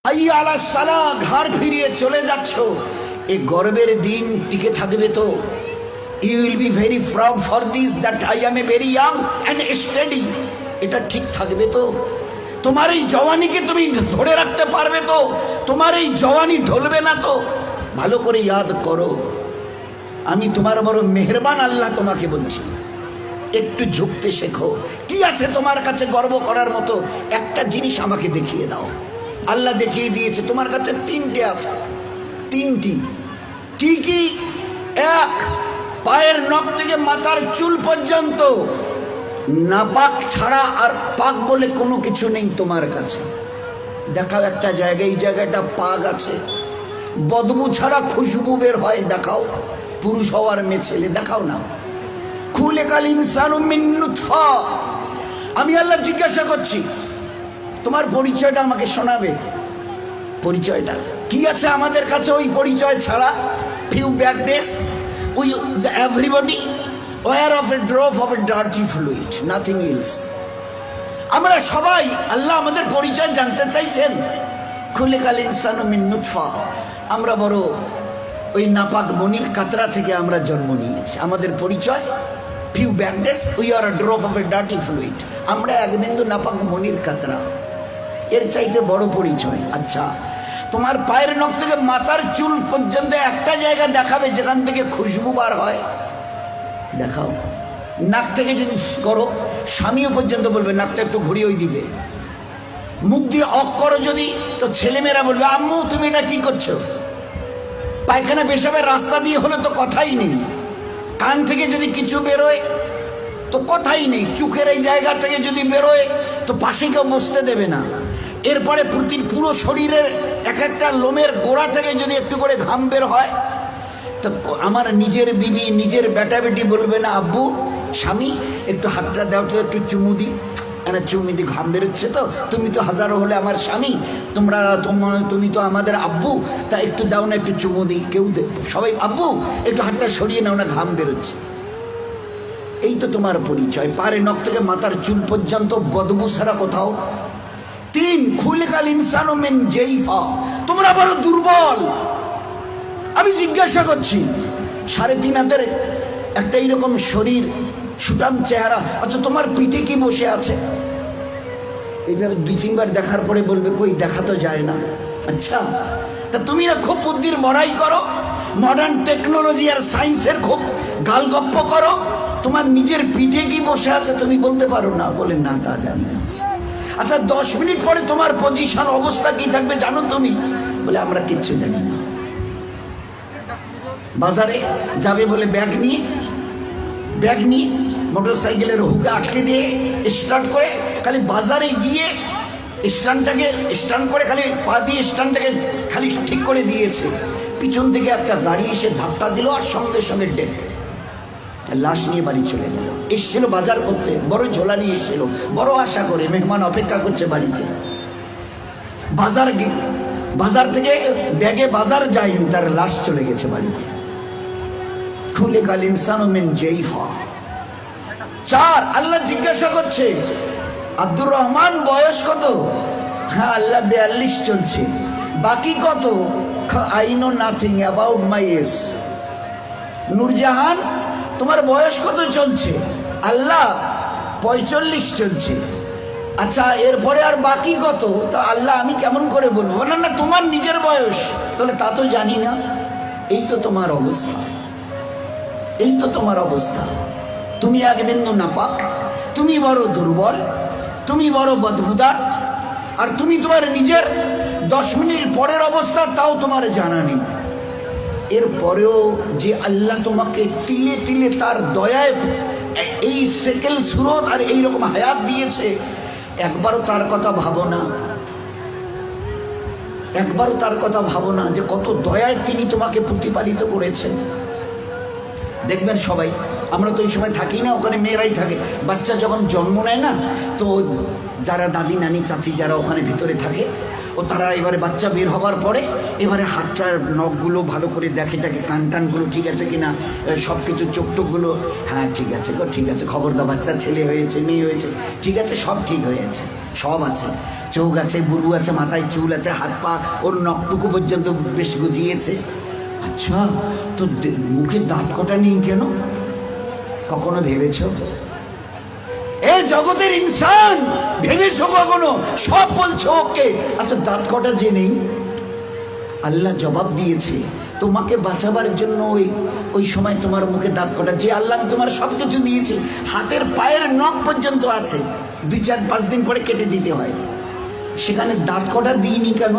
হাইয়া আলাস সালাহ, ঘাড় ফিরিয়ে চলে যাচ্ছ, এই গর্বের দিন টিকে থাকবে তো? You will be very proud for this that I am a very young and steady. এটা ঠিক থাকবে তো? তোমার এই জওয়ানিকে তুমি ধরে রাখতে পারবে তো? তোমার এই জওয়ানি ঢলবে না তো? ভালো করে ইয়াদ করো, আমি তোমার বড় মেহেরবান আল্লাহ তোমাকে বলছি, একটু ঝুঁকতে শেখো। কি আছে তোমার কাছে গর্ব করার মতো? একটা জিনিস আমাকে দেখিয়ে দাও। আল্লাহ দেখিয়ে দিয়েছে তোমার কাছে তিনটে আছে, তিনটি। কি কি? এক, পায়ের নখ থেকে মাথার চুল পর্যন্ত নাপাক ছাড়া আর পাক বলে কোনো কিছু নেই তোমার কাছে। দেখাও একটা জায়গায়, এই জায়গাটা পাক আছে, বদবু ছাড়া খুশবু বের হয়, দেখাও। পুরুষ হওয়ার মেয়ে ছেলে দেখাও না। খুলিকাল ইনসানু মিন নুতফা। আমি আল্লাহ জিজ্ঞাসা করছি, তোমার পরিচয়টা আমাকে শোনাবে। পরিচয়টা কি আছে আমাদের কাছে ওই পরিচয় ছাড়া? Few back days we everybody were of a drop of a dirty fluid, nothing else. আমরা সবাই, আল্লাহ আমাদের পরিচয় জানতে চাইছেন। খুলিকাল ইনসানু মিন নুতফা, আমরা বড় ওই নাপাক মনির কাতরা থেকে আমরা জন্ম নিয়েছি। আমাদের পরিচয় few back days we are a drop of a dirty fluid, আমরা এক বিন্দু নাপাক মনির কাতরা। এর চাইতে বড় পরিচয়? আচ্ছা, তোমার পায়ের নখ থেকে মাথার চুল পর্যন্ত একটা জায়গা দেখাবে যেখান থেকে খুশবু বার হয়, দেখাও। নাক থেকে যদি করো, স্বামীও পর্যন্ত বলবে নাকটা একটু ঘুরিয়ে ওই দিকে। মুখ দিয়ে অক করো যদি, তো ছেলেমেয়েরা বলবে আম্মু তুমি এটা কি করছো? পায়খানা পেশাবের রাস্তা দিয়ে হলে তো কথাই নেই। কান থেকে যদি কিছু বেরোয় তো কথাই নেই। চোখের এই জায়গা থেকে যদি বেরোয় তো পাশে কেউ বসতে দেবে না। এরপরে পুরো শরীরের এক একটা লোমের গোড়া থেকে যদি একটু করে ঘাম বের হয়, তো আমার নিজের বিবি, নিজের বেটা বেটি বলবে না আব্বু, স্বামী একটু হাতটা দাও তো, একটু চুমু দিই। চুমু দি, ঘাম বেরোচ্ছে তো, তুমি তো হাজারো হলে আমার স্বামী, তুমি তো আমাদের আব্বু, তা একটু দাও না, একটু চুমু দিই। কেউ সবাই আব্বু একটু হাতটা সরিয়ে নাও না, ঘাম বেরোচ্ছে। এই তো তোমার পরিচয়, পায়ের নখ থেকে মাথার চুল পর্যন্ত বদবু ছাড়া কোথাও। তিন, খুলিকাল ইনসানু মিন জাইফা, তোমরা বড় দুর্বল। আমি জিজ্ঞাসা করছি, 3.5 হাতের একটা এইরকম শরীর, সুটাম চেহারা, আচ্ছা তোমার পিঠে কি বসে আছে? এইভাবে 2-3 বার দেখার পরে বলবে কই, দেখা তো যায় না। আচ্ছা, তা তুমি না খুব বুদ্ধির বড়াই করো, মডার্ন টেকনোলজি আর সায়েন্সের খুব গালগপ্প করো, তোমার নিজের পিঠে কি বসে আছে তুমি বলতে পারো না? বলে না, তা জানি না। আচ্ছা 10 মিনিট পরে তোমার পজিশন অবস্থা কি থাকবে জানো তুমি? বলে আমরা কিচ্ছু জানি না। বাজারে যাবে বলে ব্যাগ নিয়ে মোটর সাইকেলের হুকে আটকে দিয়ে স্টার্ট করে খালি বাজারে গিয়ে স্ট্যান্ড করে খালি পা দিয়ে স্ট্যান্ডটাকে খালি ঠিক করে দিয়েছে। পিছন থেকে একটা গাড়ি এসে ধাক্কা দিল আর সঙ্গে সঙ্গে ডেথ। লাশ নিয়ে বাড়ি চলে গেল। এসছিল বাজার করতে, বড় ঝোলা নিয়ে এসছিল, বড় আশা করে মেহমান অপেক্ষা করছে বাড়িতে। বাজার থেকে ব্যাগে বাজার যায়নি, তার লাশ চলে গেছে বাড়িতে। খুলিকাল ইনসানু মিন জাইফা। 4, আল্লাহ জিজ্ঞাসা করছে আব্দুর রহমান বয়স কত? হ্যাঁ আল্লাহ 42 চলছে। বাকি কত? I know nothing about my age. Nurjahan তোমার বয়স কত চলছে? আল্লাহ 45 চলছে। আচ্ছা এরপরে আর বাকি কত? তা আল্লাহ আমি কেমন করে বলবো? না তোমার নিজের বয়স। তাহলে তা তো জানি না। এই তো তোমার অবস্থা, এই তো তোমার অবস্থা। তুমি এক বিন্দু নাপাক, তুমি বড় দুর্বল, তুমি বড় বদবুদার, আর তুমি তোমার নিজের 10 মিনিট পরের অবস্থা তাও তোমার জানা নেই। এরপরেও যে আল্লাহ তোমাকে তিলে তিলে তার দয়ায় এই সেকেল সুরত আর এইরকম হায়াত দিয়েছে, একবারও তার কথা ভাবো না। একবারও তার কথা ভাবো না যে কত দয়ায় তিনি তোমাকে প্রতিপালিত করেছেন। দেখবেন সবাই, আমরা তো ওই সময় থাকি না, ওখানে মেয়েরাই থাকে। বাচ্চা যখন জন্ম নেয় না, তো যারা দাদি নানি চাচি যারা ওখানে ভিতরে থাকে, ও তারা এবারে বাচ্চা বের হবার পরে এবারে হাতটার নখগুলো ভালো করে দেখে, টাকে কান টানগুলো ঠিক আছে কিনা, সব কিছু চোখ টোকগুলো, হ্যাঁ ঠিক আছে গো, ঠিক আছে, খবরদার বাচ্চা ছেলে হয়েছে মেয়ে হয়েছে, ঠিক আছে, সব ঠিক হয়েছে। সব আছে, চোখ আছে, বুরু আছে, মাথায় চুল আছে, হাত পা ওর নখটুকু পর্যন্ত বেশ গজিয়েছে। আচ্ছা, তো মুখে দাঁত কটা নেই কেন? কখনো ভেবেছ? এ জগতের ইনসান, ভেবেছো কখনো? সব বলছো ওকে, আচ্ছা দাঁত কটা যে নেই? আল্লাহ জবাব দিয়েছে তোমাকে বাঁচাবার জন্য। ওই সময় তোমার মুখে দাঁত কটা, যে আল্লাহ তোমার সব কিছু দিয়েছে, হাতের পায়ের নখ পর্যন্ত আছে, 2-4-5 দিন পরে কেটে দিতে হয়, সেখানে দাঁত কটা দিইনি কেন?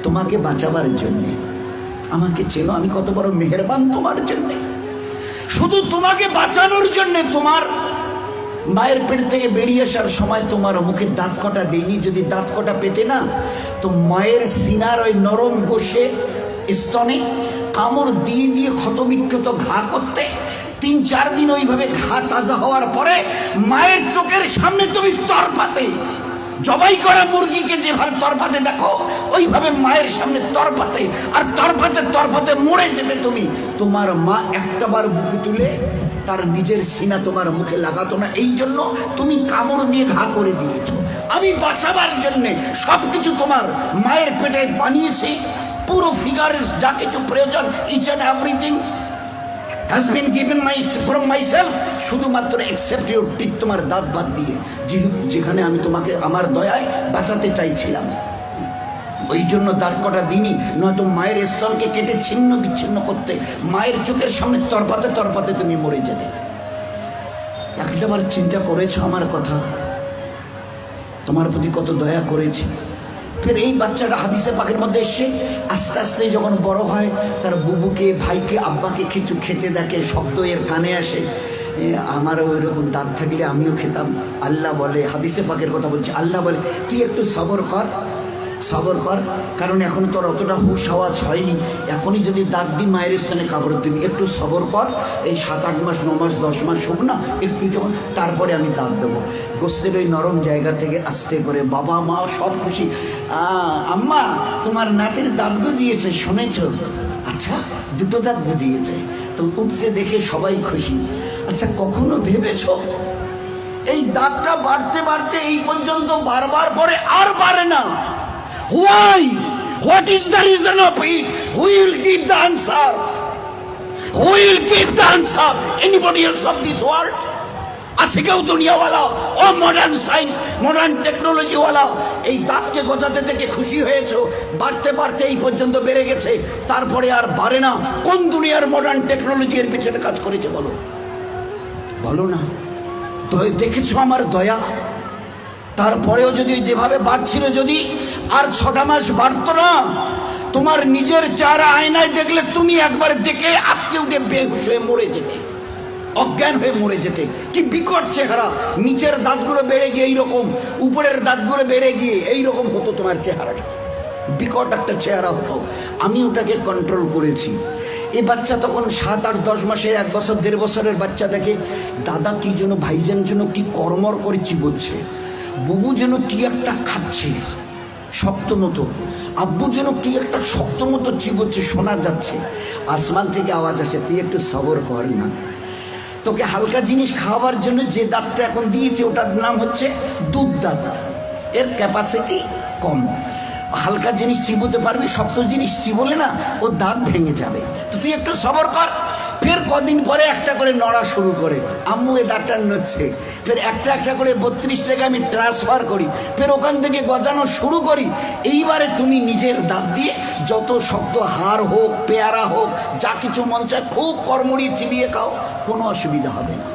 তোমাকে বাঁচাবার জন্যে। আমাকে চেনো, আমি কত বড় মেহেরবান তোমার জন্যে। শুধু তোমাকে বাঁচানোর জন্যে তোমার মায়ের পেট থেকে বেরিয়ে আসার সময় তোমার মুখে দাঁত কটা দেয়নি। যদি দাঁত কটা পেতে না, তো মায়ের সিনার ওই নরম গোশে স্তনে কামড় দিয়ে দিয়ে ক্ষতবিক্ষত ঘা করতে, 3-4 দিন ওইভাবে ঘা তাজা হওয়ার পরে মায়ের চোখের সামনে তুমি তরপাতে, জবাই করা মুরগিকে যেভাবে তরপাতে দেখো, ওইভাবে মায়ের সামনে তরপাতে, আর তরপাতে তরপাতে মরে যেতে তুমি। তোমার মা একটাবার বুকে তুলে তার নিজের সিনা তোমার মুখে লাগাতো না, এই জন্য তুমি কামড় দিয়ে ঘা করে দিয়েছো। আমি বাঁচাবার জন্যে সবকিছু তোমার মায়ের পেটে বানিয়েছি, পুরো ফিগারের যা কিছু প্রয়োজন, each and everything has been given from myself, শুধুমাত্র except your teeth, তোমার দাঁত বাদ দিয়ে, যেখানে আমি তোমাকে আমার দয়ায় বাঁচাতে চাইছিলাম। ওই জন্য দাঁত কটা দিনই, নয়তো মায়ের স্তনকে কেটে ছিন্ন বিচ্ছিন্ন করতে, মায়ের চোখের সামনে তরপাতে তরপাতে তুমি মরে যেতে। একটাবার চিন্তা করেছো আমার কথা? তোমার প্রতি কত দয়া করেছি। ফের এই বাচ্চাটা হাদিসে পাকের মধ্যে এসে আস্তে আস্তে যখন বড় হয়, তার বুবুকে, ভাইকে, আব্বাকে কিছু খেতে দেখে, শব্দ এর কানে আসে, আমারও ওই রকম দাঁত থাকলে আমিও খেতাম। আল্লাহ বলে, হাদিসে পাকের কথা বলছি, আল্লাহ বলে তুই একটু সবর কর, সবর কর, কারণ এখন তোর অতটা হুশ আওয়াজ হয়নি, এখনই যদি দাঁত দিই মায়ের স্থানে কাপড় দিবি, একটু সবর কর, এই 7-8 মাস 9 মাস 10 মাস হোক না, একটু যখন, তারপরে আমি দাঁত দেবো। গোস্তের ওই নরম জায়গা থেকে আস্তে করে বাবা মা সব খুশি, আম্মা তোমার নাতির দাঁত গজিয়েছে শুনেছ? আচ্ছা, 2টো দাঁত গজিয়েছে, তো উঠতে দেখে সবাই খুশি। আচ্ছা, কখনো ভেবেছ এই দাঁতটা বাড়তে বাড়তে এই পর্যন্ত বারবার পরে আর বাড়ে না? Why? What is the reason of it? Who will give the answer? Who will give the answer? Anybody else of this world? আছে কেউ দুনিয়াওয়ালা, ও মডার্ন সায়েন্স, মডার্ন টেকনোলজিওয়ালা, এই দাঁতকে গজাতে থেকে খুশি হয়েছো? বাড়তে বাড়তে এই পর্যন্ত বেড়ে গেছে, তারপরে আর বাড়ে না। কোন দুনিয়ার মডার্ন টেকনোলজি এর পিছনে কাজ করেছে বলো? বলো না। তো দেখেছো আমার দয়া? তারপরেও যদি যেভাবে বাড়ছিল, যদি আর 6টা মাস বাড়তো না, তোমার নিজের চেহারা আয়নায় দেখলে তুমি একবার দেখে আটকে উঠে বেহুশ হয়ে মরে যেতে, অজ্ঞান হয়ে মরে যেতে। কি বিকট চেহারা, নিচের দাঁতগুলো বেড়ে গিয়ে এইরকম, উপরের দাঁতগুলো বেড়ে গিয়ে এইরকম হতো তোমার চেহারাটা, বিকট একটা চেহারা হতো। আমি ওটাকে কন্ট্রোল করেছি। এই বাচ্চা তখন 7-8-10 মাসের, 1 বছর 1.5 বছরের বাচ্চা দেখে দাদা কি যেন, ভাইজান যেন কি কর্মর করে চিবোচ্ছে, বুবু যেন কি একটা খাচ্ছে শক্ত মতো, আব্বু যেন কি একটা শক্ত মতো চিবোচ্ছে, শোনা যাচ্ছে। আসমান থেকে আওয়াজ আসে, তুই একটু সবর কর না, তোকে হালকা জিনিস খাওয়াবার জন্য যে দাঁতটা এখন দিয়েছে ওটার নাম হচ্ছে দুধ দাঁত, এর ক্যাপাসিটি কম, হালকা জিনিস চিবোতে পারবি, শক্ত জিনিস চিবোলে না ও দাঁত ভেঙে যাবে, তো তুই একটু সবর কর। ফের কদিন পরে একটা করে নড়া শুরু করে, আম্মু এ দাঁতটা নড়ছে, ফের একটা একটা করে 32 টাকা আমি ট্রান্সফার করি, ফের ওখান থেকে গজানো শুরু করি। এইবারে তুমি নিজের দাঁত দিয়ে যত শক্ত হাড় হোক, পেয়ারা হোক, যা কিছু মন চায় খুব কর্মড়িয়ে চিবিয়ে খাও, কোনো অসুবিধা হবে না।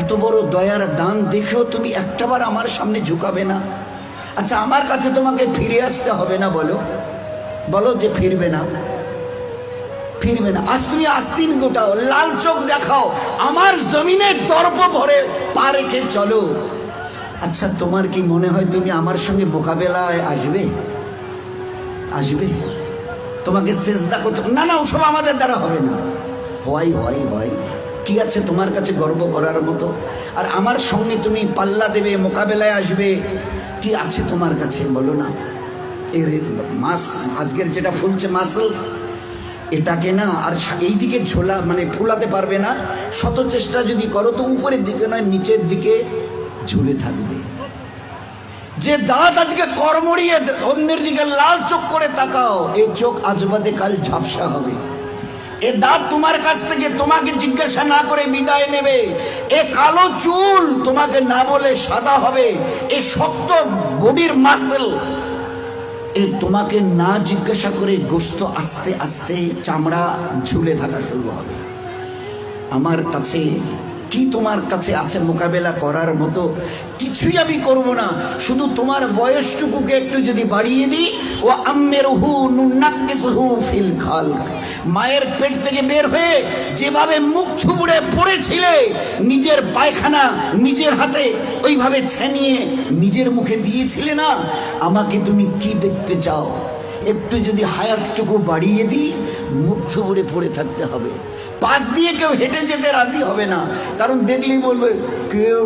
এত বড় দয়ার দান দেখেও তুমি একটাবার আমার সামনে ঝুঁকাবে না? আচ্ছা, আমার কাছে তোমাকে ফিরে আসতে হবে না? বলো বলো যে ফিরবে না, ফিরবে না। আজ তুমি আস্তিন গোটাও, লাল চোখ দেখাও, আমার জমিনে দর্প ভরে পা রেখে চলো। আচ্ছা, তোমার কি মনে হয় তুমি আমার সঙ্গে মোকাবেলায় আসবে? আসবে? তোমাকে সেজদা করতে, না না, ওসব আমাদের দ্বারা হবে না। হয় হয় হয়, কি আছে তোমার কাছে গর্ব করার মতো? আর আমার সঙ্গে তুমি পাল্লা দেবে, মোকাবেলায় আসবে, কি আছে তোমার কাছে বলো না? এর মাস আজকের যেটা ফুলছে মাসল, এটাকে না আর এই দিকে ঝোলা মানে ফুলাতে পারবে না। শত চেষ্টা যদি করো তো উপরের দিকে নয়, নিচের দিকে ঝুলে থাকবে। যে দাঁত আজকে কর্মড়িয়ে অন্যের দিকে লাল চোখ করে তাকাও, এই চোখ আজ বাদে কাল ঝাপসা হবে। এ দাঁত তোমার কাছ থেকে তোমাকে জিজ্ঞাসা না করে বিদায় নেবে। এ কালো চুল তোমাকে না বলে সাদা হবে। এ শক্ত বডির মাসেল এ তোমাকে না জিজ্ঞাসা করে গোস্ত আস্তে আস্তে চামড়া ঝুলে থাকা শুরু হবে। আমার কাছে কি তোমার কাছে আছে মোকাবেলা করার মতো? কিছুই আমি করব না, শুধু তোমার বয়সটুকুকে একটু যদি বাড়িয়ে দিই। ও আম্মেরহু নুনাক্কিসহু ফিল খালক, মায়ের পেট থেকে বের হয়ে যেভাবে মুখ থুবড়ে পড়েছিলে, নিজের পায়খানা নিজের হাতে ওইভাবে ছেনিয়ে নিজের মুখে দিয়েছিলে না, আমাকে তুমি কি দেখতে চাও? একটু যদি হায়াতটুকু বাড়িয়ে দিই, মুখ থুবড়ে পড়ে থাকতে হবে। পাশ দিয়ে কেউ হেঁটে যেতে রাজি হবে না, কারণ দেখলেই বলবে কেউ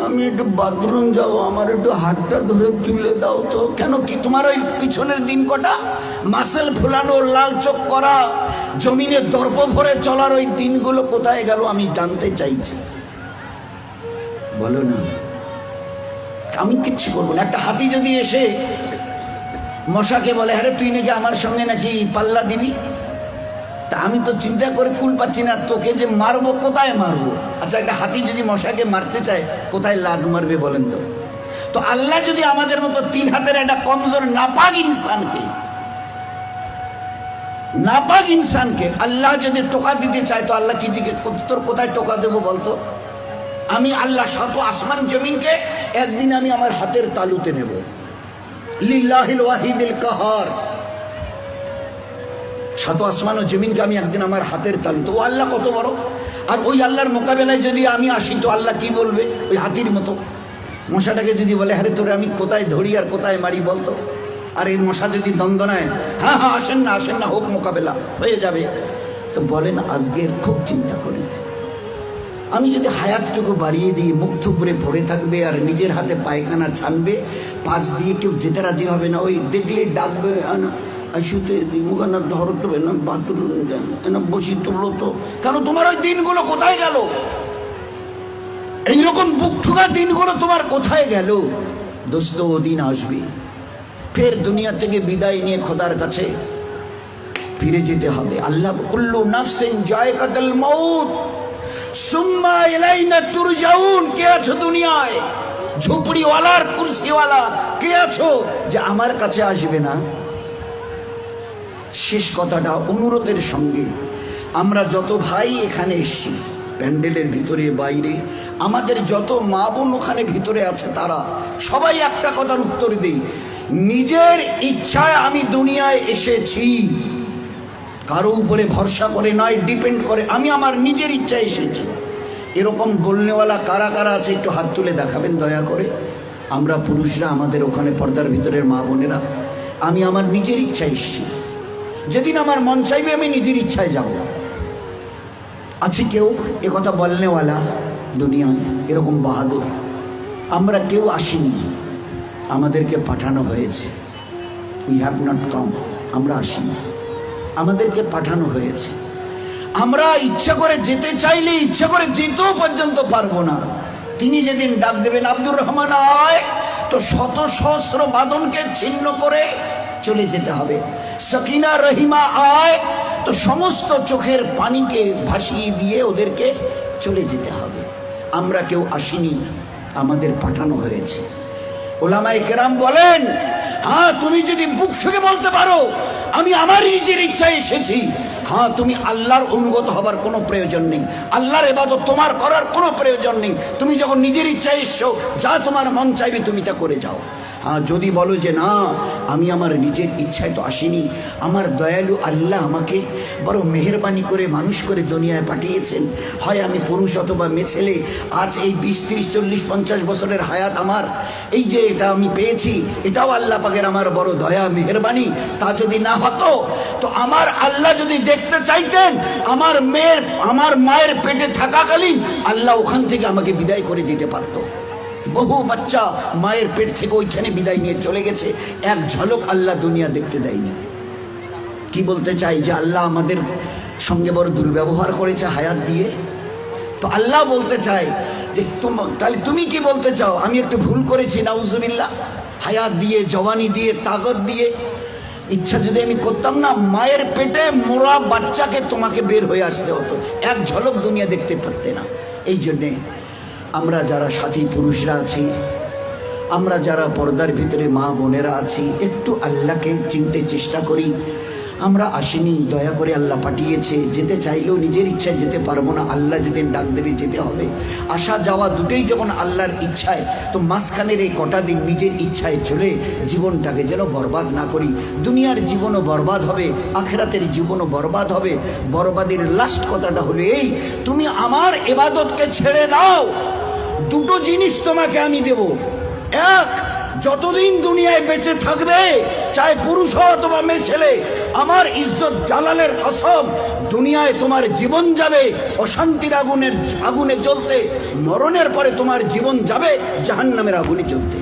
আমি একটু বাথরুম যাবো, আমার একটু হাতটা ধরে তুলে দাও তো। কেন কি তোমার ওই পিছনের দিন কটা মাসেল ফুলানো, লাল চোখ করা, জমিনে দর্প ভরে চলার ওই দিনগুলো কোথায় গেল আমি জানতে চাইছি। বলো না, আমি কিচ্ছু করবো না। একটা হাতি যদি এসে মশাকে বলে হ্যাঁ তুই নাকি আমার সঙ্গে নাকি পাল্লা দিবি, তা আমি তো চিন্তা করে কুল পাচ্ছি না, তোকে যে মারবো কোথায় মারবো। আচ্ছা, একটা হাতি যদি মশাকে মারতে চায় কোথায় লাদ মারবে বলেন তো? তো আল্লাহ যদি আমাদের মতো 3 হাতের একটা কমজোর নাপাক ইনসানকে আল্লাহ যদি টোকা দিতে চায়, তো আল্লাহ কি জিজ্ঞেস তোর কোথায় টোকা দেবো বলতো? আমি আল্লাহ শত আসমান জমিনকে একদিন আমি আমার হাতের তালুতে নেব। লিল্লাহিল ওয়াহিদিল কাহার, শত আসমান ও জমিনকে আমি একদিন আমার হাতের তালু। তো ও আল্লাহ কত বড়! আর ওই আল্লাহর মোকাবেলায় যদি আমি আসি, তো আল্লাহ কি বলবে? ওই হাতির মতো মশাটাকে যদি বলে হ্যাঁ তোরে আমি কোথায় ধরি আর কোথায় মারি বলতো? আর এই মশা যদি দ্বন্দ্ব নেয়, হ্যাঁ হ্যাঁ আসেন না, হোক মোকাবেলা হয়ে যাবে। তো বলেন আজকের খুব চিন্তা করেন, আমি যদি হায়াতটুকু বাড়িয়ে দিই, মুখ থুবড়ে পড়ে থাকবে আর নিজের হাতে পায়খানা ছানবে, পাশ দিয়ে কেউ যেতে রাজি হবে না। ওই দেখলে ডাকবে শুতে মুখানা ধর তো না, বাথরুম যান না, বসি তুলো তো। কেন তোমার ওই দিনগুলো কোথায় গেল? এইরকম বুক ঠুকা দিনগুলো তোমার কোথায় গেল? দোস্ত, ও দিন আসবে, ফের দুনিয়া থেকে বিদায় নিয়ে খোদার কাছে ফিরে যেতে হবে। আল্লাহ কুল্লু নাফসিন যায়কাতুল মাউত সুম্মা ইলাইনা তুরজাউন। কে আছো দুনিয়ায়? ঝুপড়িওয়ালার কুরসিওয়ালা কে আছো যে আমার কাছে আসবে না? শেষ কথাটা অনুরোধের সঙ্গে, আমরা যত ভাই এখানে এসছি, প্যান্ডেলের ভিতরে বাইরে, আমাদের যত মা বোন ওখানে ভিতরে আছে, তারা সবাই একটা কথার উত্তর দিই, নিজের ইচ্ছায় আমি দুনিয়ায় এসেছি, কারো উপরে ভরসা করে নয়, ডিপেন্ড করে। আমি আমার নিজের ইচ্ছায় এসেছি। এরকম বলনেওয়ালা কারা কারা আছে একটু হাত তুলে দেখাবেন দয়া করে। আমরা পুরুষরা, আমাদের ওখানে পর্দার ভিতরের মা বোনেরা, আমি আমার নিজের ইচ্ছায় এসেছি, যেদিন আমার মন চাইবে আমি নিজের ইচ্ছায় যাব। আছে কেউ এ কথা বলনেওয়ালা দুনিয়ায় এরকম বাহাদুর? আমরা কেউ আসিনি, আমাদেরকে পাঠানো হয়েছে। উই হ্যাভ নট কাম, আমরা আসিনি, আমাদেরকে পাঠানো হয়েছে। আমরা ইচ্ছা করে যেতে চাইলে ইচ্ছা করে যেতেও পর্যন্ত পারবো না। তিনি যেদিন ডাক দেবেন আব্দুর রহমান আয়, তো শত সহস্র বাঁধনকে ছিন্ন করে চলে যেতে হবে। সকিনা রহিমা আয়, তো সমস্ত চোখের পানিকে ভাসিয়ে দিয়ে ওদেরকে চলে যেতে হবে। আমরা কেউ আসিনি, আমাদের পাঠানো হয়েছে। ওলামায়ে কেরাম বলেন, হ্যাঁ তুমি যদি বুক ফুঁকে বলতে পারো আমি আমার নিজের ইচ্ছায় এসেছি, হ্যাঁ তুমি আল্লাহর অনুগত হবার কোনো প্রয়োজন নেই, আল্লাহর ইবাদত তোমার করার কোনো প্রয়োজন নেই। তুমি যখন নিজের ইচ্ছায় এসছো, যা তোমার মন চাইবে তুমি তা করে যাও। হ্যাঁ, যদি বলো যে না আমি আমার নিজের ইচ্ছায় তো আসিনি, আমার দয়ালু আল্লাহ আমাকে বড় মেহেরবানি করে মানুষ করে দুনিয়ায় পাঠিয়েছেন, হয় আমি পুরুষ অথবা মেয়ে ছেলে, আজ এই 20, 30, 40, 50 বছরের হায়াত আমার, এই যে এটা আমি পেয়েছি, এটাও আল্লাহ পাকের আমার বড় দয়া মেহেরবানি। তা যদি না হতো, তো আমার আল্লাহ যদি দেখতে চাইতেন, আমার মায়ের পেটে থাকাকালীন আল্লাহ ওখান থেকে আমাকে বিদায় করে দিতে পারতো। বহু বাচ্চা মায়ের পেট থেকে ওইখানে বিদায় নিয়ে চলে গেছে, এক ঝলক আল্লাহ দুনিয়া দেখতে দেয়নি। কি বলতে চাই? যে আল্লাহ আমাদের সঙ্গে বড় দুর্ব্যবহার করেছে হায়াত দিয়ে। তো আল্লাহ বলতে চায় যে তাহলে তুমি কি বলতে চাও আমি একটু ভুল করেছি নাউজুবিল্লাহ? হায়াত দিয়ে, জওয়ানি দিয়ে, তাকত দিয়ে, ইচ্ছা যদি আমি করতাম না, মায়ের পেটে মোরা বাচ্চাকে তোমাকে বের হয়ে আসতে হতো, এক ঝলক দুনিয়া দেখতে পারতে না। এই জন্যে আমরা যারা সাথী পুরুষরা আছি, আমরা যারা পর্দার ভিতরে মা বোনেরা আছি, একটু আল্লাহকে চিনতে চেষ্টা করি। আমরা আসিনি, দয়া করে আল্লাহ পাঠিয়েছে। যেতে চাইলেও নিজের ইচ্ছায় যেতে পারবো না, আল্লাহ যেদিন ডাক দেবে যেতে হবে। আসা যাওয়া দুটোই যখন আল্লাহর ইচ্ছায়, তো মাঝখানের এই কটা দিন নিজের ইচ্ছায় চলে জীবনটাকে যেন বরবাদ না করি। দুনিয়ার জীবনও বরবাদ হবে, আখেরাতের জীবনও বরবাদ হবে। বরবাদের লাস্ট কথাটা হলো এই, তুমি আমার ইবাদতকে ছেড়ে দাও, দুটো জিনিস তোমাকে আমি দেব। এক, যতদিন দুনিয়ায় বেঁচে থাকবে, চাहे পুরুষ হও অথবা মেয়ে ছেলে, আমার ইজ্জত জালালের কসম, দুনিয়ায় তোমার জীবন যাবে অশান্তির আগুনে জ্বলতে, মরণের পরে তোমার জীবন যাবে জাহান্নামের আগুনে জ্বলতে।